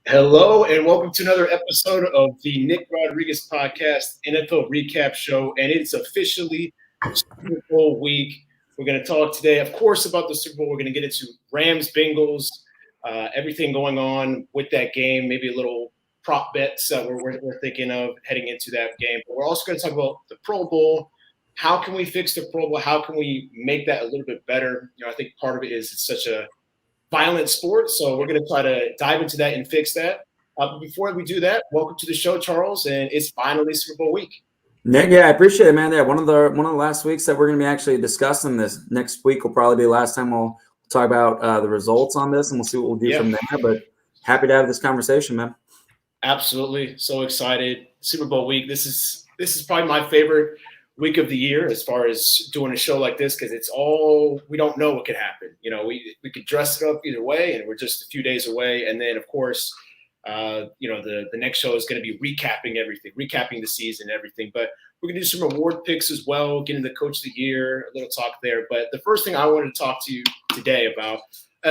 Hello and welcome to another episode of the Nick Rodriguez podcast NFL recap show, and it's officially Super Bowl week. We're going to talk today, of course, about the Super Bowl. We're going to get into Rams, Bengals, everything going on with that game, maybe a little prop bets that we're thinking of heading into that game. But we're also going to talk about the Pro Bowl. How can we fix the Pro Bowl? How can we make that a little bit better? I think part of it is it's such a violent sport. So we're going to try to dive into that and fix that. But before we do that, welcome to the show, Charles, and it's finally Super Bowl week. Nick, yeah, I appreciate it, man. Yeah, one of the last weeks that we're going to be actually discussing this. Next week will probably be the last time we'll talk about the results on this, and we'll see what we'll do from there. But happy to have this conversation, man. Absolutely, so excited. Super Bowl week. This is probably my favorite week of the year as far as doing a show like this because it's all we don't know what could happen. We could dress it up either way, and we're just a few days away. And then, of course, the next show is going to be recapping everything, recapping the season, everything. But we're going to do some award picks as well, getting the Coach of the Year, a little talk there. But the first thing I wanted to talk to you today about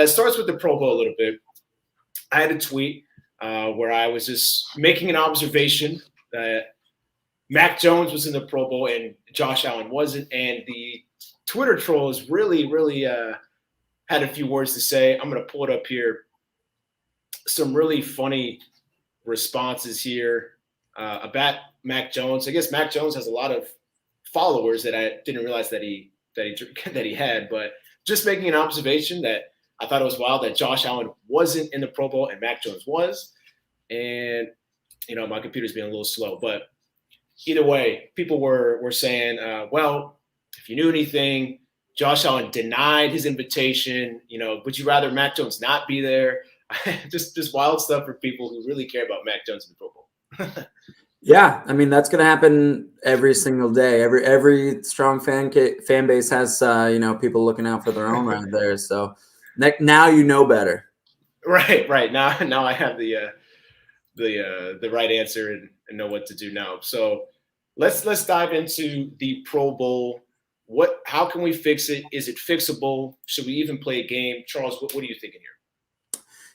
starts with the Pro Bowl a little bit. I had a tweet where I was just making an observation that Mac Jones was in the Pro Bowl and Josh Allen wasn't. And the Twitter trolls really had a few words to say. I'm going to pull it up here. Some really funny responses here about Mac Jones. I guess Mac Jones has a lot of followers that I didn't realize that he had. But just making an observation that I thought it was wild that Josh Allen wasn't in the Pro Bowl and Mac Jones was. And my computer's being a little slow, but either way, people were saying, well, if you knew anything, Josh Allen denied his invitation. Would you rather Mac Jones not be there? just wild stuff for people who really care about Mac Jones in the Pro Bowl. Yeah, I mean that's going to happen every single day. Every strong fan base has people looking out for their own right there. So now you know better. Right. Now I have the right answer and know what to do now. So let's dive into the Pro Bowl. How can we fix it? Is it fixable? Should we even play a game? Charles, what are you thinking here?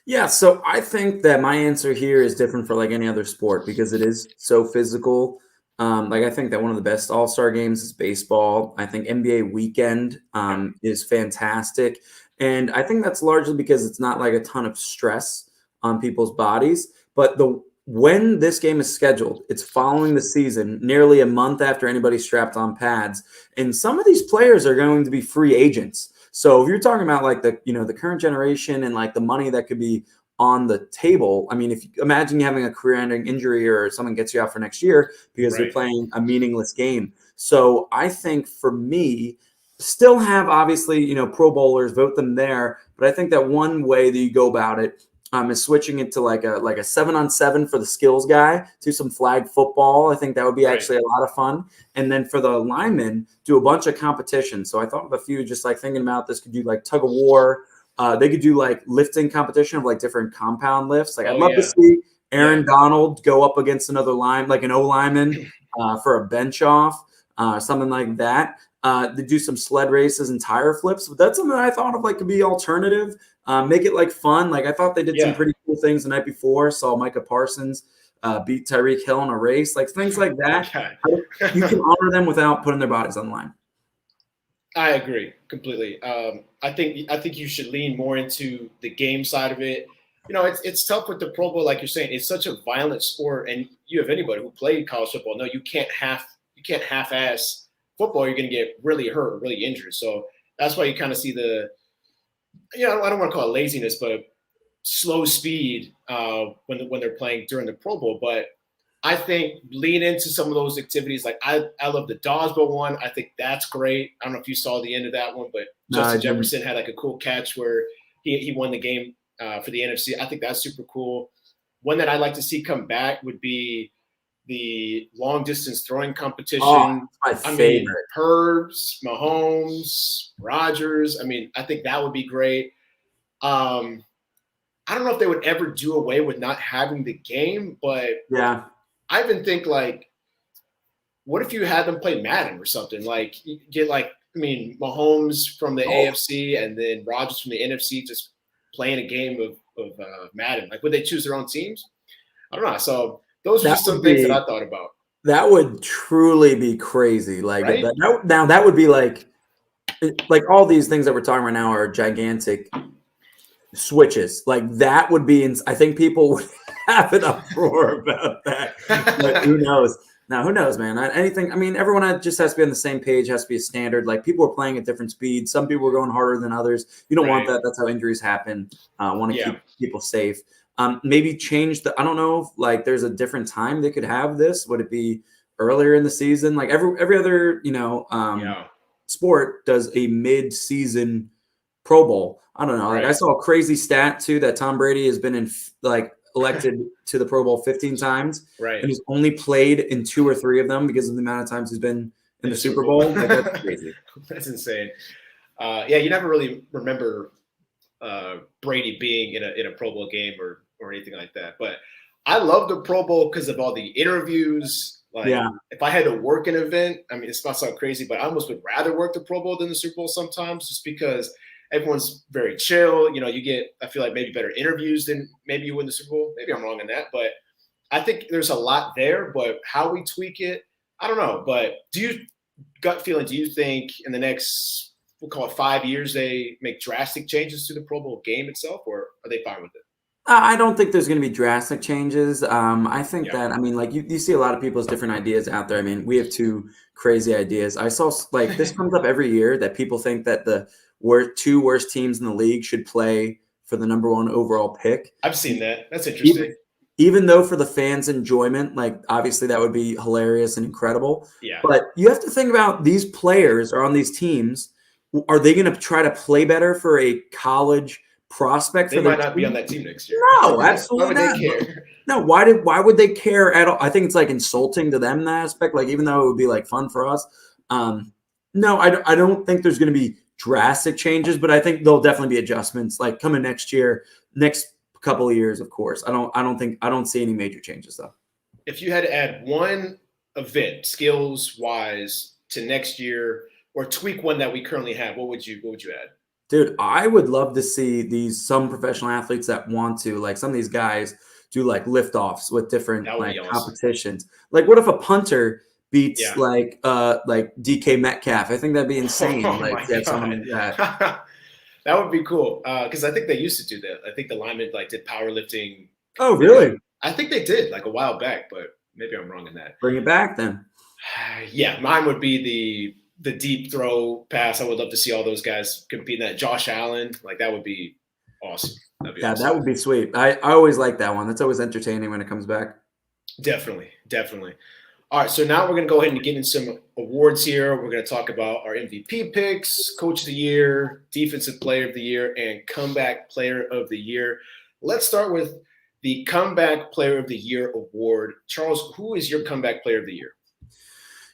Yeah, so I think that my answer here is different for like any other sport because it is so physical. I think that one of the best all-star games is baseball. I think NBA weekend is fantastic. And I think that's largely because it's not like a ton of stress on people's bodies. But when this game is scheduled, it's following the season, nearly a month after anybody strapped on pads. And some of these players are going to be free agents. So if you're talking about like the current generation and like the money that could be on the table, I mean, if you imagine you having a career-ending injury or something gets you out for next year because you're playing a meaningless game. So I think for me, still have obviously, Pro Bowlers, vote them there. But I think that one way that you go about it is switching it to like a 7-on-7 for the skills guy, do some flag football. I think that would be actually a lot of fun. And then for the linemen, do a bunch of competition. So I thought of a few, just like thinking about this, could do like tug of war. They could do like lifting competition of like different compound lifts. Like I'd love to see Aaron Donald go up against another line, like an O lineman for a bench off, something like that. They do some sled races and tire flips. But that's something I thought of like could be alternative. Make it like fun. Like I thought they did some pretty cool things the night before. Saw Micah Parsons beat Tyreek Hill in a race, like things like that. You can honor them without putting their bodies on the line. I agree completely. I think you should lean more into the game side of it. It's tough with the Pro Bowl, like you're saying. It's such a violent sport, and you have anybody who played college football. No, you can't half-ass football. You're going to get really hurt or really injured. So that's why you kind of see the. I don't want to call it laziness, but slow speed when they're playing during the Pro Bowl. But I think lean into some of those activities. Like I love the dodgeball one. I think that's great. I don't know if you saw the end of that one, but Justin Jefferson had like a cool catch where he won the game for the NFC. I think that's super cool. One that I'd like to see come back would be the long distance throwing competition. My favorite. Herbs, Mahomes, Rodgers. I think that would be great. I don't know if they would ever do away with not having the game, but I even think like, what if you had them play Madden or something? Like you get Mahomes from the AFC and then Rodgers from the NFC, just playing a game of Madden? Like, would they choose their own teams? I don't know. So those are That just would some things that be I thought about. that would truly be crazy. Like Right? now that would be like all these things that we're talking about now are gigantic switches. Like that would be, I think people would have an uproar about that. But who knows? Now, who knows, man? Anything. I mean, everyone just has to be on the same page. Has to be a standard. Like people are playing at different speeds. Some people are going harder than others. You don't want Right. that. That's how injuries happen. Want to Yeah. keep people safe. Maybe change the. I don't know. If, like, there's a different time they could have this. Would it be earlier in the season? Like every other, Yeah. sport does a mid-season Pro Bowl. I don't know. Like I Right. saw a crazy stat too that Tom Brady has been elected to the Pro Bowl 15 times, Right. and he's only played in 2 or 3 of them because of the amount of times he's been in the Super Bowl. Like that's crazy. That's insane. Yeah, you never really remember Brady being in a Pro Bowl game or anything like that. But I love the Pro Bowl because of all the interviews. Like, Yeah. if I had to work an event, I mean, this might sound crazy, but I almost would rather work the Pro Bowl than the Super Bowl sometimes, just because everyone's very chill. You get, I feel like, maybe better interviews than maybe you win the Super Bowl. Maybe I'm wrong in that, but I think there's a lot there. But how we tweak it, I don't know. But gut feeling, do you think in the next, we'll call it 5 years, they make drastic changes to the Pro Bowl game itself, or are they fine with it? I don't think there's going to be drastic changes. I think Yeah. that, I mean, like you see a lot of people's different ideas out there. I mean, we have 2 crazy ideas. I saw like this comes up every year that people think that the 2 worst teams in the league should play for the number 1 overall pick. I've seen that. That's interesting. Even though for the fans' enjoyment, like obviously that would be hilarious and incredible. Yeah. But you have to think about these players are on these teams. Are they going to try to play better for a college prospect? They for their might not be team? on that team next year. No, absolutely Why not. would they care? No, why would they care at all? I think it's like insulting to them in that aspect. Like even though it would be like fun for us, no, I don't think there's going to be drastic changes, but I think there'll definitely be adjustments like coming next year, next couple of years, of course. I don't see any major changes though. If you had to add one event, skills wise, to next year, or tweak one that we currently have, what would you add? Dude, I would love to see some professional athletes that want to, like some of these guys do like liftoffs with different like awesome. competitions. Like what if a punter beats Yeah. like DK Metcalf? I think that'd be insane. Oh like my to have someone God. like that. That would be cool. Because I think they used to do that. I think the linemen like did powerlifting. Oh, really? I think they did like a while back, but maybe I'm wrong in that. Bring it back then. Yeah, mine would be the deep throw pass. I would love to see all those guys compete in that. Josh Allen, like that would be awesome. Awesome. That would be sweet. I always like that one. That's always entertaining when it comes back. Definitely. All right, so now we're going to go ahead and get in some awards here. We're going to talk about our MVP picks, Coach of the Year, Defensive Player of the Year, and Comeback Player of the Year. Let's start with the Comeback Player of the Year award. Charles, who is your Comeback Player of the Year?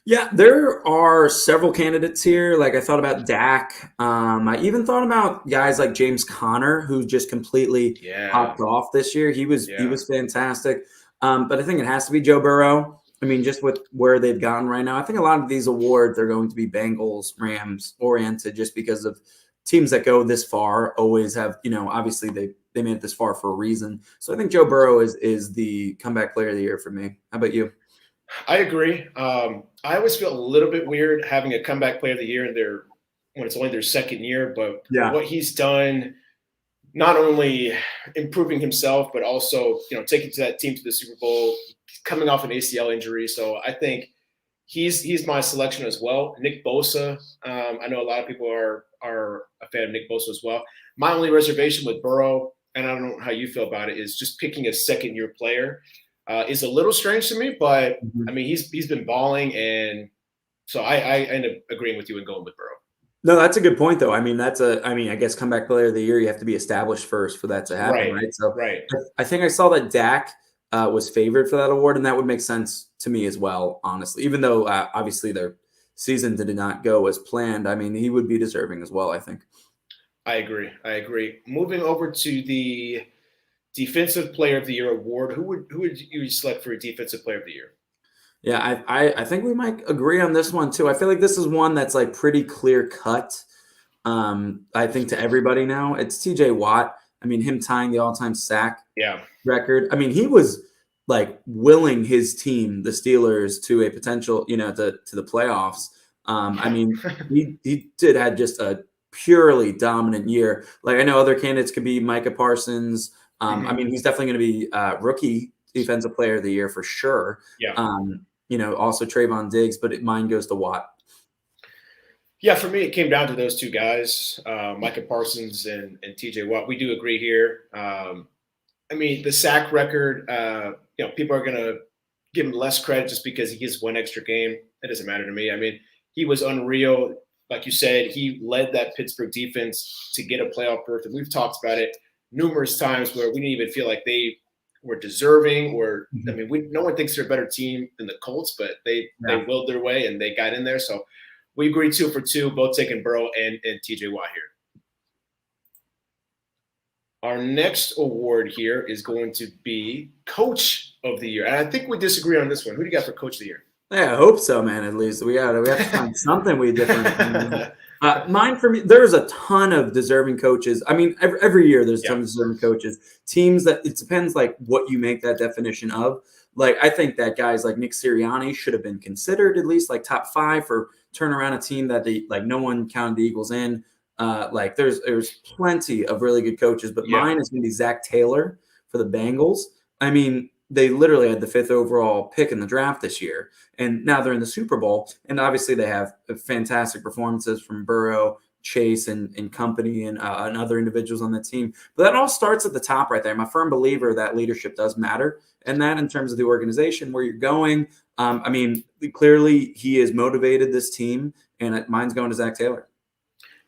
Yeah, there are several candidates here. Like I thought about Dak. I even thought about guys like James Conner, who just completely popped off this year. He was fantastic. But I think it has to be Joe Burrow. I mean, just with where they've gotten right now, I think a lot of these awards are going to be Bengals, Rams oriented, just because of teams that go this far always have, obviously they made it this far for a reason. So I think Joe Burrow is the Comeback Player of the Year for me. How about you? I agree. I always feel a little bit weird having a Comeback Player of the Year when it's only their second year, but what he's done, not only improving himself, but also, taking that team to the Super Bowl, coming off an ACL injury. So I think he's my selection as well. Nick Bosa. I know a lot of people are a fan of Nick Bosa as well. My only reservation with Burrow, and I don't know how you feel about it, is just picking a second-year player. Is a little strange to me, but I mean, he's been balling, and so I end up agreeing with you and going with Burrow. No, that's a good point, though. I mean, I guess Comeback Player of the Year, you have to be established first for that to happen, right? So I think I saw that Dak was favored for that award, and that would make sense to me as well, honestly. Even though obviously their season did not go as planned, I mean, he would be deserving as well, I think. I agree. Moving over to the Defensive Player of the Year award, who would you select for a Defensive Player of the Year? Yeah, I think we might agree on this one too. I feel like this is one that's like pretty clear cut. I think to everybody now, it's TJ Watt. I mean, him tying the all-time sack Yeah. record. I mean, he was like willing his team, the Steelers, to a potential, to the playoffs. I mean, he had just a purely dominant year. Like, I know other candidates could be Micah Parsons. I mean, he's definitely going to be rookie defensive player of the year for sure. Yeah. Also Trayvon Diggs, but mine goes to Watt. Yeah, for me, it came down to those two guys, Micah Parsons and TJ Watt. We do agree here. I mean, the sack record, people are going to give him less credit just because he gets one extra game. It doesn't matter to me. I mean, he was unreal. Like you said, he led that Pittsburgh defense to get a playoff berth. And we've talked about it numerous times where we didn't even feel like they were deserving I mean, no one thinks they're a better team than the Colts, but they willed their way and they got in there. So we agree 2 for 2, both taking Burrow and TJ Watt here. Our next award here is going to be Coach of the Year. And I think we disagree on this one. Who do you got for Coach of the Year? Yeah, I hope so, man. At least we have to find something we different. Mine, for me, there's a ton of deserving coaches. I mean, every year there's a ton of deserving coaches. Teams that it depends like what you make that definition of. Like, I think that guys like Nick Sirianni should have been considered at least like top 5 for turn around a team that no one counted the Eagles in. Like there's plenty of really good coaches, but mine is going to be Zach Taylor for the Bengals. I mean, they literally had the 5th overall pick in the draft this year, and now they're in the Super Bowl. And obviously they have fantastic performances from Burrow, Chase, and company, and other individuals on the team. But that all starts at the top right there. I'm a firm believer that leadership does matter, and that in terms of the organization, where you're going. I mean, clearly he has motivated this team, and mine's going to Zach Taylor.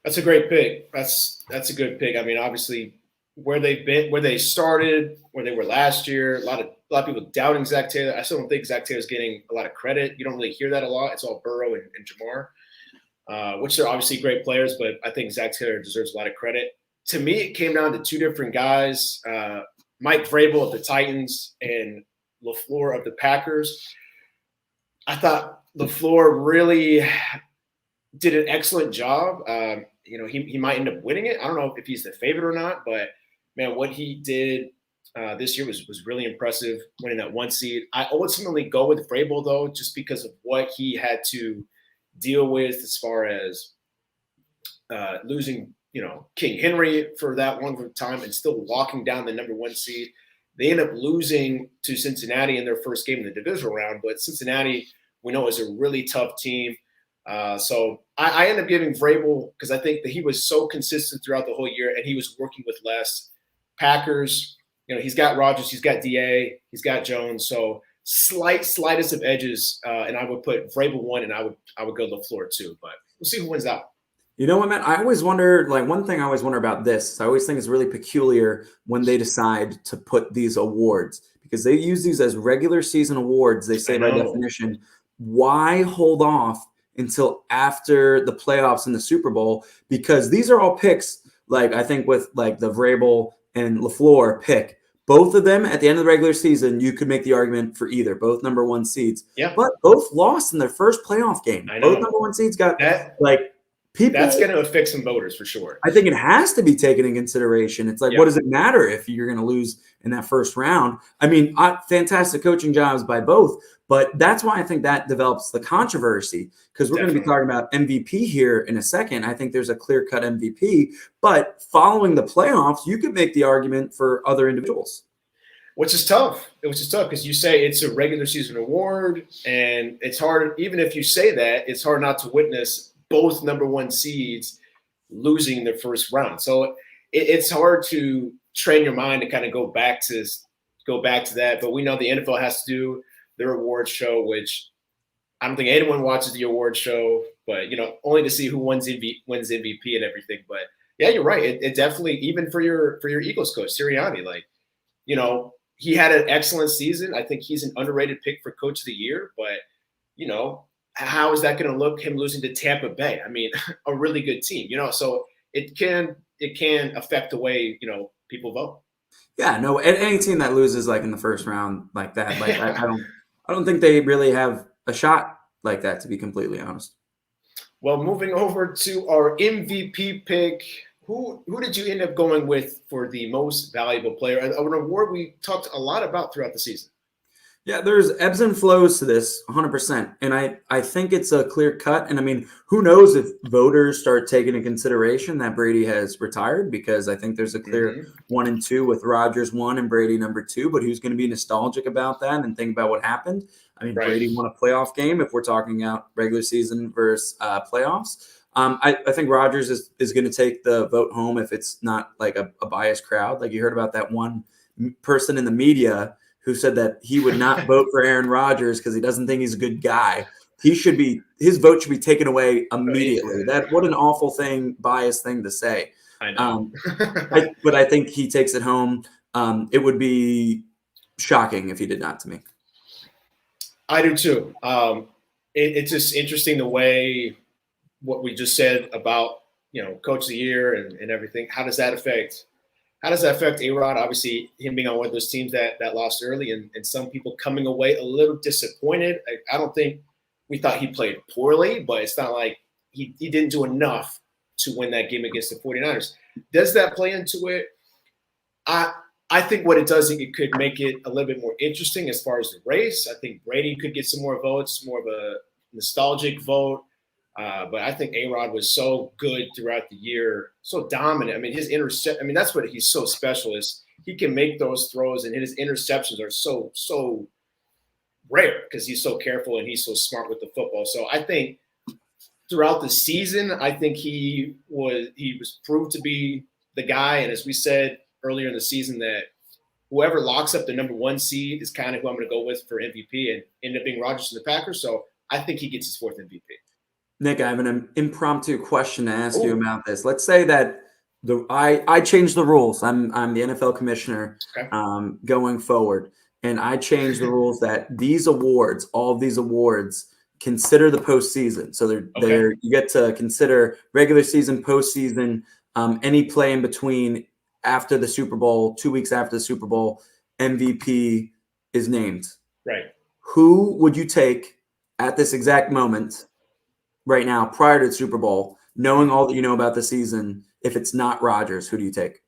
That's a great pick. That's a good pick. I mean, obviously, where they've been, where they started, where they were last year, a lot of people doubting Zach Taylor. I still don't think Zach Taylor's getting a lot of credit. You don't really hear that a lot. It's all Burrow and Jamar, which are obviously great players, but I think Zach Taylor deserves a lot of credit. To me, it came down to 2 different guys, Mike Vrabel of the Titans and LaFleur of the Packers. I thought LaFleur really did an excellent job. He might end up winning it. I don't know if he's the favorite or not, but man, what he did this year was really impressive, winning that 1 seed. I ultimately go with Vrabel though, just because of what he had to deal with as far as losing, King Henry for that one time and still walking down the number 1 seed. They end up losing to Cincinnati in their first game in the divisional round, but Cincinnati, we know, is a really tough team. So I end up giving Vrabel because I think that he was so consistent throughout the whole year and he was working with less. Packers, he's got Rodgers, he's got DA, he's got Jones. So slightest of edges, and I would put Vrabel 1, and I would go LaFleur 2. But we'll see who wins out. You know what, man? I always wonder, like, one thing I always wonder about this, I always think it's really peculiar when they decide to put these awards, because they use these as regular season awards. They say by definition, why hold off until after the playoffs and the Super Bowl? Because these are all picks, like I think with like the Vrabel and LaFleur pick, both of them at the end of the regular season, you could make the argument for either, both number 1 seeds. Yeah. But both lost in their first playoff game. Both number 1 seeds got people. That's going to affect some voters for sure. I think it has to be taken in consideration. It's like, what does it matter if you're going to lose in that first round? I mean, fantastic coaching jobs by both, but that's why I think that develops the controversy, because we're going to be talking about MVP here in a second. I think there's a clear-cut MVP, but following the playoffs, you could make the argument for other individuals. Which is tough. Because you say it's a regular season award, and it's hard, even if you say that, it's hard not to witness both number 1 seeds losing their first round. So it's hard to train your mind to kind of go back to that. But we know the NFL has to do their awards show, which I don't think anyone watches the awards show, but only to see who wins MVP and everything. But yeah, you're right. It definitely, even for your Eagles coach Sirianni, he had an excellent season. I think he's an underrated pick for Coach of the Year, but how is that going to look, him losing to Tampa Bay? I mean, a really good team, so it can affect the way, people vote. Yeah, no, any team that loses like in the first round like that, like I don't think they really have a shot like that, to be completely honest. Well, moving over to our MVP pick, Who did you end up going with for the most valuable player? An award we talked a lot about throughout the season. Yeah, there's ebbs and flows to this 100%. And I think it's a clear cut. And I mean, who knows if voters start taking into consideration that Brady has retired, because I think there's a clear 1 and 2 with Rodgers 1 and Brady number 2. But who's going to be nostalgic about that and think about what happened? I mean, Brady won a playoff game if we're talking about regular season versus playoffs. I think Rodgers is going to take the vote home if it's not like a biased crowd. Like you heard about that one person in the media who said that he would not vote for Aaron Rodgers because he doesn't think he's a good guy. His vote should be taken away immediately. What an awful thing, biased thing to say. I know. But I think he takes it home. It would be shocking if he did not, to me. I do too. It's just interesting the way what we just said about, Coach of the Year and everything. How does that affect A-Rod? Obviously, him being on one of those teams that lost early, and some people coming away a little disappointed. I don't think we thought he played poorly, but it's not like he didn't do enough to win that game against the 49ers. Does that play into it? I think what it does, it could make it a little bit more interesting as far as the race. I think Brady could get some more votes, more of a nostalgic vote. But I think A-Rod was so good throughout the year, so dominant. I mean, his that's what he's so special is. He can make those throws, and his interceptions are so rare because he's so careful and he's so smart with the football. So I think throughout the season, I think he was proved to be the guy. And as we said earlier in the season, that whoever locks up the number 1 seed is kind of who I'm going to go with for MVP, and end up being Rodgers and the Packers. So I think he gets his 4th MVP. Nick, I have an impromptu question to ask you about this. Let's say that I changed the rules. I'm the NFL commissioner going forward, and I changed the rules that all of these awards, consider the postseason. So you get to consider regular season, postseason, any play in between after the Super Bowl, 2 weeks after the Super Bowl, MVP is named. Right. Who would you take at this exact moment? Right now, prior to the Super Bowl, knowing all that you know about the season, if it's not Rodgers, who do you take?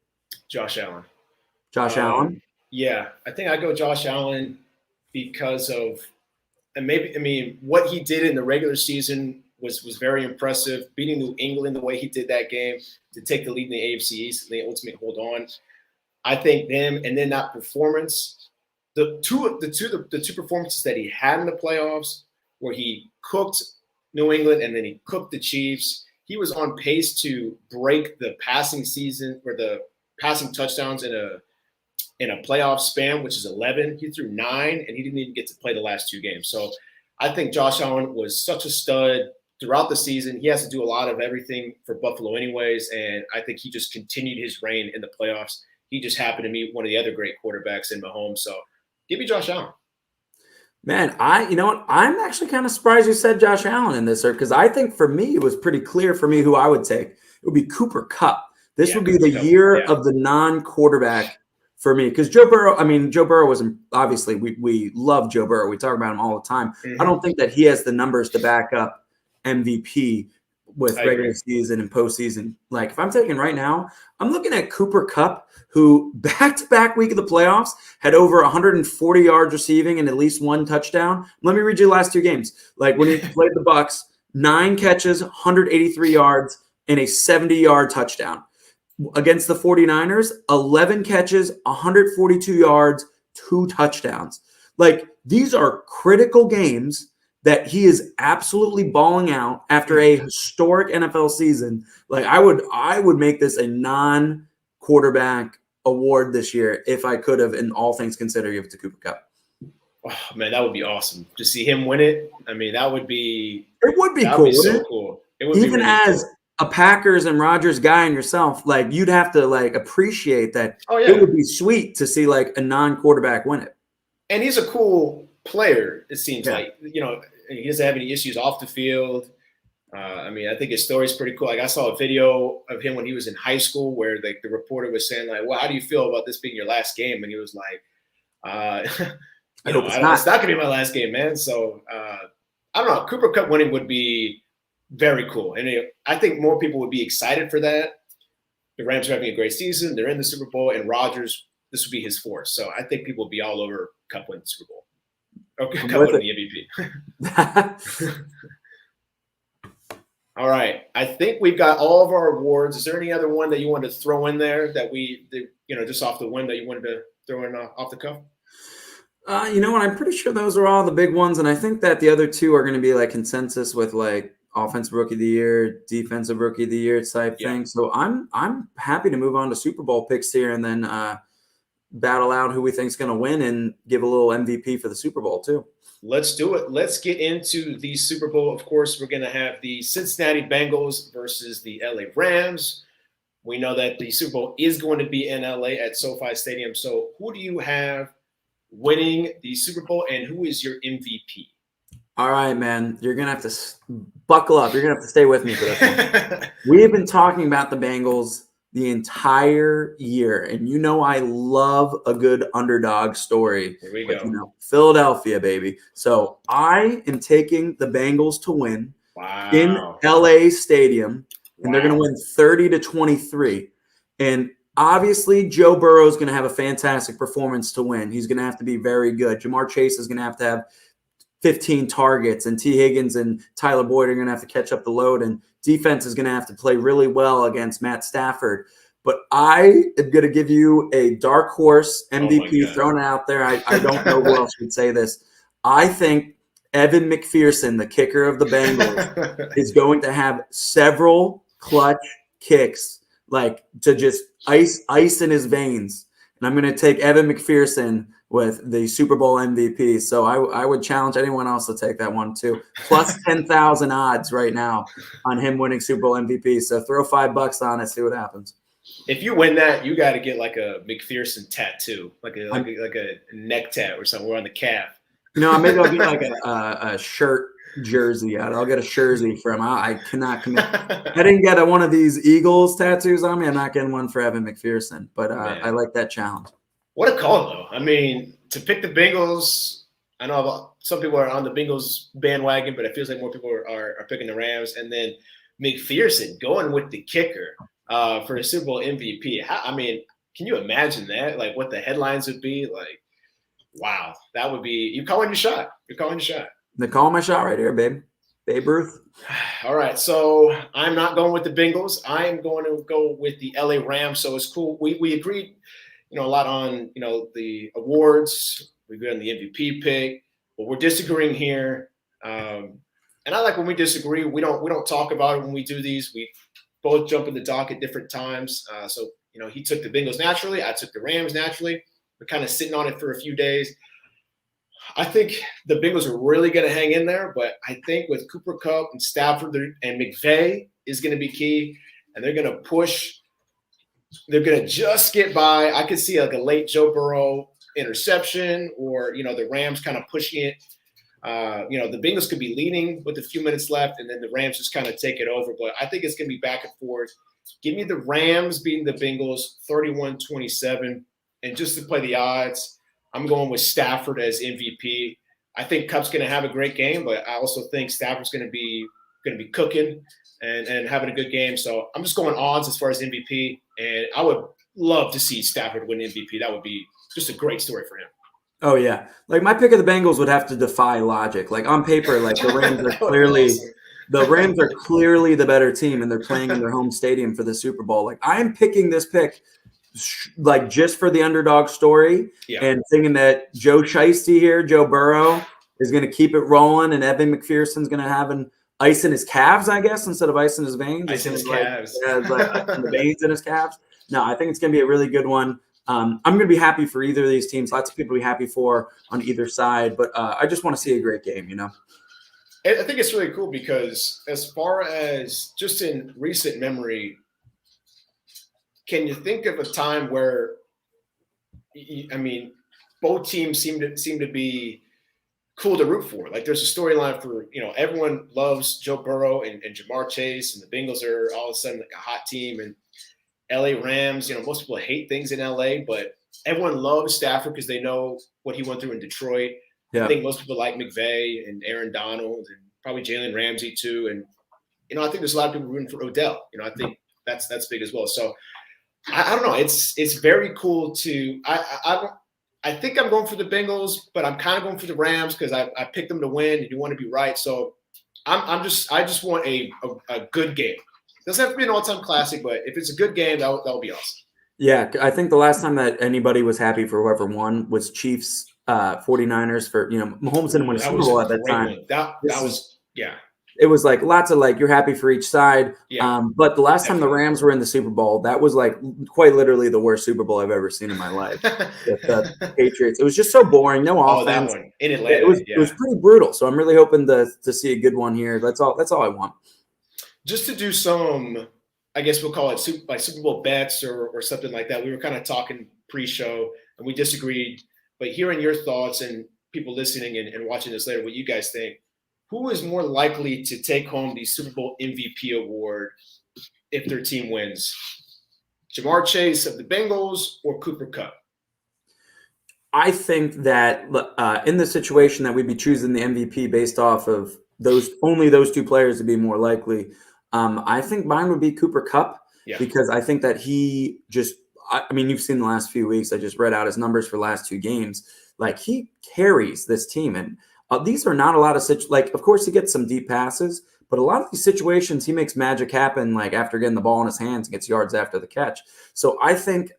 Josh Allen. Allen? Yeah, I think I go Josh Allen because of, what he did in the regular season was very impressive. Beating New England the way he did that game to take the lead in the AFC East and they ultimately hold on. I think them, and then that performance, the two performances that he had in the playoffs where he cooked New England and then he cooked the Chiefs. He was on pace to break the passing season or the passing touchdowns in a playoff span, which is 11. He threw 9, and he didn't even get to play the last 2 games. So I think Josh Allen was such a stud throughout the season. He has to do a lot of everything for Buffalo anyways, and I think he just continued his reign in the playoffs. He just happened to meet one of the other great quarterbacks in Mahomes. So give me Josh Allen. Man, you know what? I'm actually kind of surprised you said Josh Allen in this, sir, because I think for me, it was pretty clear for me who I would take. It would be Cooper Kupp. This would be the year of the non-quarterback for me, because Joe Burrow was obviously, we love Joe Burrow. We talk about him all the time. Mm-hmm. I don't think that he has the numbers to back up MVP with regular season and postseason. Like, if I'm taking right now, I'm looking at Cooper Kupp, who back-to-back week of the playoffs had over 140 yards receiving and at least 1 touchdown. Let me read you the last 2 games. Like, when he played the Bucs, 9 catches, 183 yards, and a 70-yard touchdown. Against the 49ers, 11 catches, 142 yards, 2 touchdowns. Like, these are critical games that he is absolutely balling out after a historic NFL season. Like, I would make this a non-quarterback award this year if I could have, in all things considered, give it to Cooper Kupp. Oh, man, that would be awesome to see him win it. I mean, that would be – It would be that cool. would be so cool. It would even be really as cool. A Packers and Rodgers guy and yourself, like, you'd have to, like, appreciate that. Oh, yeah. It would be sweet to see, like, a non-quarterback win it. And he's a cool player, it seems like. You know, he doesn't have any issues off the field. I think his story is pretty cool. Like, I saw a video of him when he was in high school where the reporter was saying, like, well, how do you feel about this being your last game? And he was like, it's not going to be my last game, man. So, I don't know. Cooper Kupp winning would be very cool. And I think more people would be excited for that. the Rams are having a great season. They're in the Super Bowl, and Rodgers, this would be his fourth. So I think people will be all over Cup winning the Super Bowl. Or Cup winning the MVP. All right. I think we've got all of our awards. Is there any other one that you wanted to throw in there that just off the whim that you wanted to throw in off the cuff? You know what? I'm pretty sure those are all the big ones, and I think that the other two are going to be like consensus with like offensive rookie of the year, defensive rookie of the year type thing. So I'm happy to move on to Super Bowl picks here, and then battle out who we think is going to win and give a little MVP for the Super Bowl too. Let's do it. Let's get into the Super Bowl. Of course, we're going to have the Cincinnati Bengals versus the LA Rams. We know that the Super Bowl is going to be in LA at SoFi Stadium. So who do you have winning the Super Bowl, and who is your MVP? All right, man. You're going to have to buckle up. You're going to have to stay with me for this one. We have been talking about the Bengals the entire year, and you know I love a good underdog story. Here we go. Philadelphia, baby. So I am taking the Bengals to win in LA Stadium, and they're going to win 30-23. And obviously, Joe Burrow is going to have a fantastic performance to win. He's going to have to be very good. Jamar Chase is going to have 15 targets, and T. Higgins and Tyler Boyd are going to have to catch up the load, and defense is going to have to play really well against Matt Stafford. But I am going to give you a dark horse MVP thrown out there. I don't know who else would say this. I think Evan McPherson, the kicker of the Bengals, is going to have several clutch kicks, like to just ice in his veins. And I'm going to take Evan McPherson with the Super Bowl MVP. So I would challenge anyone else to take that one too. Plus 10,000 odds right now on him winning Super Bowl MVP. So throw $5 on it, see what happens. If you win that, you got to get like a McPherson tattoo, like a neck tat or something on the calf. Maybe I'll get like a shirt jersey. I'll get a jersey for him. I cannot commit. I didn't get one of these Eagles tattoos on me. I'm not getting one for Evan McPherson, but I like that challenge. What a call, though. I mean, to pick the Bengals, I know some people are on the Bengals bandwagon, but it feels like more people are picking the Rams. And then McPherson going with the kicker for a Super Bowl MVP. Can you imagine that? Like what the headlines would be? Like, wow, that would be – you're calling your shot. You're calling your shot. They're calling my shot right here, babe. Babe Ruth. All right, so I'm not going with the Bengals. I am going to go with the LA Rams. So it's cool. We agreed – a lot on, the awards. We agree on the MVP pick, but we're disagreeing here. And I like when we disagree. We don't talk about it when we do these. We both jump in the dock at different times. So he took the Bengals naturally. I took the Rams naturally. We're kind of sitting on it for a few days. I think the Bengals are really going to hang in there, but I think with Cooper Kupp and Stafford and McVay is going to be key, and they're going to push. They're going to just get by. I could see like a late Joe Burrow interception or, the Rams kind of pushing it. The Bengals could be leading with a few minutes left, and then the Rams just kind of take it over. But I think it's going to be back and forth. Give me the Rams beating the Bengals 31-27. And just to play the odds, I'm going with Stafford as MVP. I think Kupp's going to have a great game, but I also think Stafford's going to be cooking and having a good game. So I'm just going odds as far as MVP. And I would love to see Stafford win MVP. That would be just a great story for him. Oh, yeah. Like, my pick of the Bengals would have to defy logic. Like, on paper, like, the Rams are clearly the better team, and they're playing in their home stadium for the Super Bowl. Like, I'm picking this pick, like, just for the underdog story and thinking that Joe Shiesty here, Joe Burrow, is going to keep it rolling, and Evan McPherson's going to have an ice in his calves, I guess, instead of ice in his veins. Ice in his calves. The veins in his calves. No, I think it's going to be a really good one. I'm going to be happy for either of these teams. Lots of people to be happy for on either side. But I just want to see a great game, I think it's really cool because as far as just in recent memory, can you think of a time where, both teams seem to be cool to root for? Like there's a storyline for, everyone loves Joe Burrow and Jamar Chase, and the Bengals are all of a sudden like a hot team, and LA Rams, most people hate things in LA, but everyone loves Stafford because they know what he went through in Detroit. Yeah. I think most people like McVay and Aaron Donald and probably Jalen Ramsey too. And, I think there's a lot of people rooting for Odell. I think that's big as well. So I don't know. It's very cool to I think I'm going for the Bengals, but I'm kind of going for the Rams because I picked them to win and you want to be right. So I just want a good game. It doesn't have to be an all-time classic, but if it's a good game, that'll be awesome. Yeah, I think the last time that anybody was happy for whoever won was Chiefs 49ers for, Mahomes didn't win a That Super was a Bowl at that great time. one. That was yeah. It was like lots of like you're happy for each side. Yeah, But the last time the definitely. Rams were in the Super Bowl, that was like quite literally the worst Super Bowl I've ever seen in my life with the Patriots. It was just so boring, no Oh, that offense. one in It Atlanta. was it Yeah. was pretty brutal. So I'm really hoping to see a good one here. That's all I want. Just to do some, I guess we'll call it Super Bowl bets or something like that. We were kind of talking pre-show and we disagreed, but hearing your thoughts and people listening and watching this later, what you guys think, who is more likely to take home the Super Bowl MVP award if their team wins? Jamar Chase of the Bengals or Cooper Kupp? I think that in the situation that we'd be choosing the MVP based off of those two players to be more likely, I think mine would be Cooper Kupp Yeah. because I think that he just. I mean, you've seen the last few weeks. I just read out his numbers for the last two games. Like he carries this team, and these are not a lot of of course he gets some deep passes, but a lot of these situations he makes magic happen. Like after getting the ball in his hands and gets yards after the catch. So I think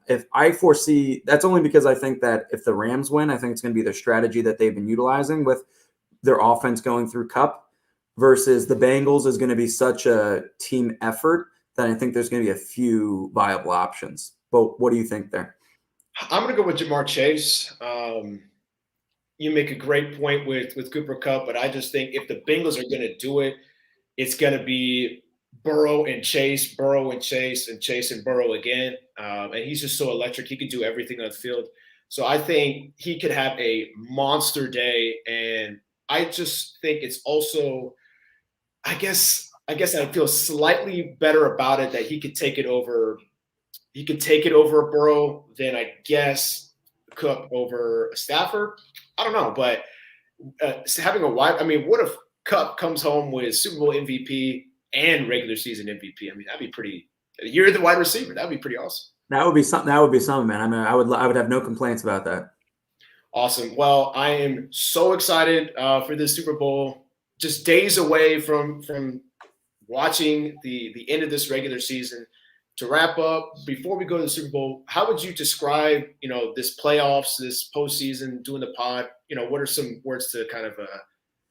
if I foresee, that's only because I think that if the Rams win, I think it's going to be their strategy that they've been utilizing with their offense going through Kupp versus the Bengals is going to be such a team effort that I think there's going to be a few viable options. But what do you think there? I'm going to go with Jamar Chase. You make a great point with Cooper Kupp, but I just think if the Bengals are going to do it, it's going to be Burrow and Chase, Burrow and Chase, and Chase and Burrow again. And he's just so electric. He can do everything on the field. So I think he could have a monster day. And I just think it's also, I guess I feel slightly better about it that he could take it over. He could take it over a Burrow than I guess Cook over a Stafford. I don't know, but having a wide, I mean, what if Kupp comes home with Super Bowl MVP and regular season MVP? I mean, that'd be pretty. You're the wide receiver. That'd be pretty awesome. That would be something. That would be something, man. I mean, I would have no complaints about that. Awesome. Well, I am so excited for this Super Bowl. Just days away from watching the end of this regular season. To wrap up, before we go to the Super Bowl, how would you describe, this playoffs, this postseason, doing the pod? What are some words to kind of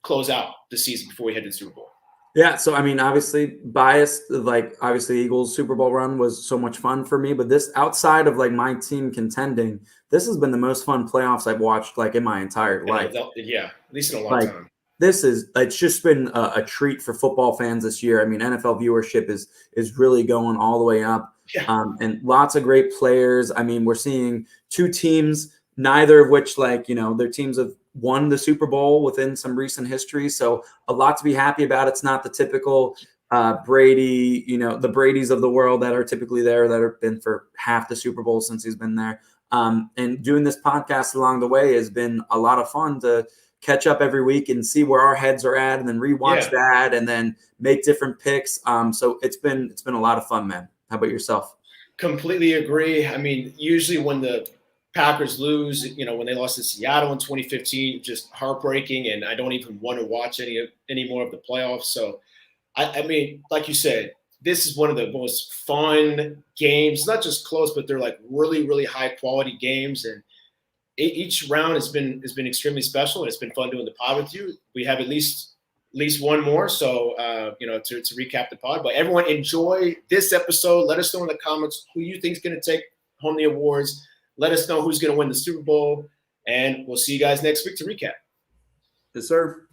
close out the season before we head to the Super Bowl? Yeah, so I mean, obviously biased. Like, obviously, Eagles Super Bowl run was so much fun for me. But this, outside of like my team contending, this has been the most fun playoffs I've watched like in my entire life. Yeah, at least in a long Like, time. it's just been a treat for football fans this year. I mean, NFL viewership is really going all the way up. Yeah. And lots of great players. I mean, we're seeing two teams, neither of which their teams have won the Super Bowl within some recent history. So a lot to be happy about. It's not the typical Brady, the Bradys of the world that are typically there that have been for half the Super Bowl since he's been there. And doing this podcast along the way has been a lot of fun to catch up every week and see where our heads are at and then rewatch that and then make different picks. So it's been a lot of fun, man. How about yourself? Completely agree. I mean, usually when the Packers lose, when they lost to Seattle in 2015, just heartbreaking. And I don't even want to watch any more of the playoffs. So, I mean, like you said, this is one of the most fun games, not just close, but they're like really, really high quality games. And each round has been extremely special, and it's been fun doing the pod with you. We have at least one more, so to recap the pod. But everyone, enjoy this episode. Let us know in the comments who you think is going to take home the awards. Let us know who's going to win the Super Bowl, and we'll see you guys next week to recap. Yes, sir.